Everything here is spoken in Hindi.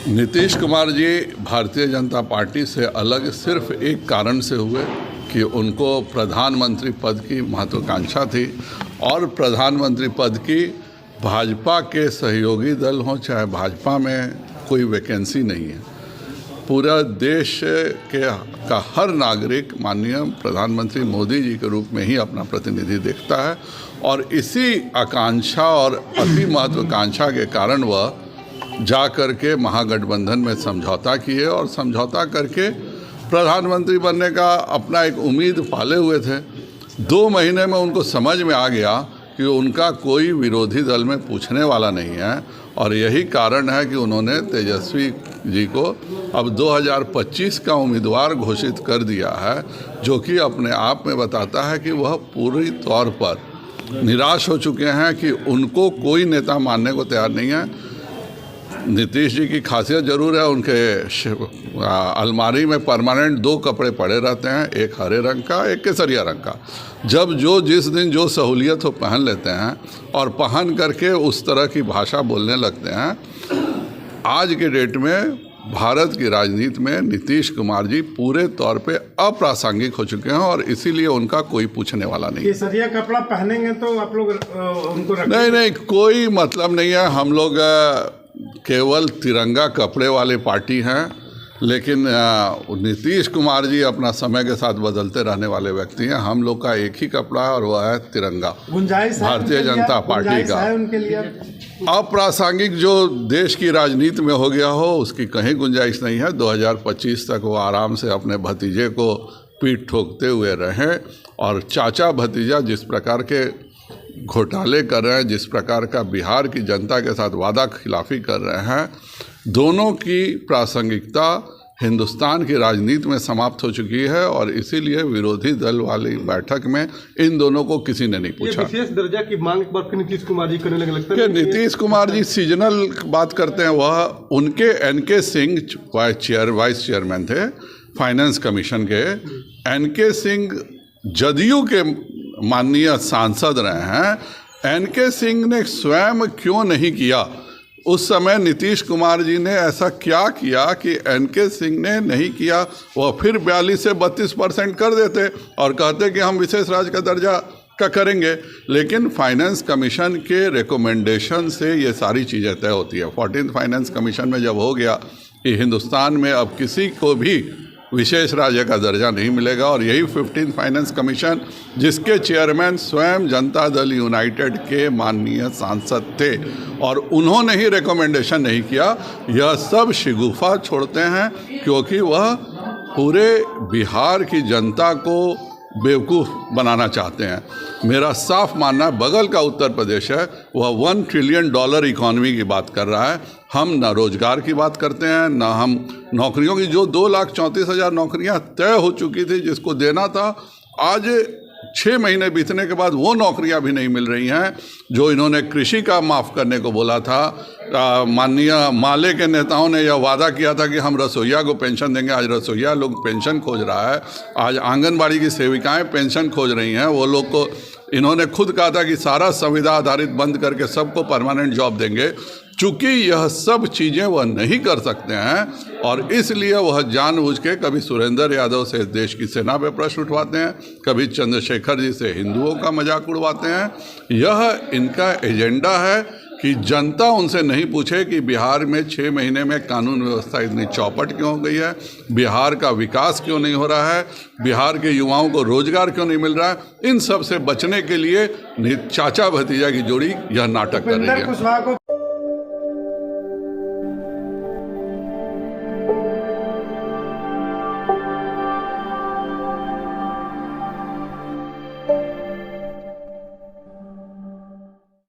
नीतीश कुमार जी भारतीय जनता पार्टी से अलग सिर्फ एक कारण से हुए कि उनको प्रधानमंत्री पद की महत्वाकांक्षा थी और प्रधानमंत्री पद की भाजपा के सहयोगी दल हों चाहे भाजपा में कोई वैकेंसी नहीं है। पूरा देश का हर नागरिक माननीय प्रधानमंत्री मोदी जी के रूप में ही अपना प्रतिनिधि देखता है और इसी आकांक्षा और अति महत्वाकांक्षा के कारण वह जा करके महागठबंधन में समझौता किए और समझौता करके प्रधानमंत्री बनने का अपना एक उम्मीद पाले हुए थे। 2 महीने में उनको समझ में आ गया कि उनका कोई विरोधी दल में पूछने वाला नहीं है और यही कारण है कि उन्होंने तेजस्वी जी को अब 2025 का उम्मीदवार घोषित कर दिया है, जो कि अपने आप में बताता है कि वह पूरी तौर पर निराश हो चुके हैं कि उनको कोई नेता मानने को तैयार नहीं है। नीतीश जी की खासियत ज़रूर है, उनके अलमारी में परमानेंट 2 कपड़े पड़े रहते हैं, एक हरे रंग का एक केसरिया रंग का। जब जिस दिन जो सहूलियत हो पहन लेते हैं और पहन करके उस तरह की भाषा बोलने लगते हैं। आज के डेट में भारत की राजनीति में नीतीश कुमार जी पूरे तौर पे अप्रासंगिक हो चुके हैं और इसीलिए उनका कोई पूछने वाला नहीं। केसरिया कपड़ा पहनेंगे तो आप लोग उनको नहीं, कोई मतलब नहीं है। हम लोग केवल तिरंगा कपड़े वाली पार्टी हैं, लेकिन नीतीश कुमार जी अपना समय के साथ बदलते रहने वाले व्यक्ति हैं। हम लोग का एक ही कपड़ा है और वह है तिरंगा। गुंजाइश भारतीय जनता पार्टी का उनके लिए अप्रासंगिक जो देश की राजनीति में हो गया हो उसकी कहीं गुंजाइश नहीं है। 2025 तक वो आराम से अपने भतीजे को पीठ ठोकते हुए रहें और चाचा भतीजा जिस प्रकार के घोटाले कर रहे हैं, जिस प्रकार का बिहार की जनता के साथ वादा खिलाफी कर रहे हैं, दोनों की प्रासंगिकता हिंदुस्तान की राजनीति में समाप्त हो चुकी है और इसीलिए विरोधी दल वाली बैठक में इन दोनों को किसी ने नहीं पूछा। विशेष दर्जा की मांग एक बार फिर नीतीश कुमार जी करने लगे, लगता है नीतीश कुमार जी सीजनल बात करते हैं। वह उनके एनके सिंह वाइस चेयरमैन थे फाइनेंस कमीशन के। एनके सिंह जदयू के माननीय सांसद रहे हैं। एनके सिंह ने स्वयं क्यों नहीं किया? उस समय नीतीश कुमार जी ने ऐसा क्या किया कि एनके सिंह ने नहीं किया? वह फिर 42 से 32% कर देते और कहते कि हम विशेष राज्य का दर्जा का करेंगे। लेकिन फाइनेंस कमीशन के रिकमेंडेशन से ये सारी चीज़ें तय होती है। 14th फाइनेंस कमीशन में जब हो गया कि हिंदुस्तान में अब किसी को भी विशेष राज्य का दर्जा नहीं मिलेगा और यही 15th फाइनेंस कमीशन जिसके चेयरमैन स्वयं जनता दल यूनाइटेड के माननीय सांसद थे और उन्होंने ही रिकमेंडेशन नहीं किया। यह सब शिगुफा छोड़ते हैं क्योंकि वह पूरे बिहार की जनता को बेवकूफ़ बनाना चाहते हैं। मेरा साफ मानना बगल का उत्तर प्रदेश है, वह $1 ट्रिलियन इकॉनमी की बात कर रहा है। हम न रोजगार की बात करते हैं न हम नौकरियों की। जो 2,34,000 नौकरियां तय हो चुकी थी जिसको देना था, आज 6 महीने बीतने के बाद वो नौकरियां भी नहीं मिल रही हैं। जो इन्होंने कृषि का माफ़ करने को बोला था, माननीय माले के नेताओं ने यह वादा किया था कि हम रसोइया को पेंशन देंगे। आज रसोइया लोग पेंशन खोज रहा है। आज आंगनबाड़ी की सेविकाएं पेंशन खोज रही हैं। वो लोग को इन्होंने खुद कहा था कि सारा संविदा आधारित बंद करके सबको परमानेंट जॉब देंगे। चूँकि यह सब चीज़ें वह नहीं कर सकते हैं और इसलिए वह जानबूझ के कभी सुरेंद्र यादव से देश की सेना पे प्रश्न उठवाते हैं, कभी चंद्रशेखर जी से हिंदुओं का मजाक उड़वाते हैं। यह इनका एजेंडा है कि जनता उनसे नहीं पूछे कि बिहार में 6 महीने में कानून व्यवस्था इतनी चौपट क्यों हो गई है, बिहार का विकास क्यों नहीं हो रहा है, बिहार के युवाओं को रोजगार क्यों नहीं मिल रहा है। इन सब से बचने के लिए चाचा भतीजा की जोड़ी यह नाटक कर रही है।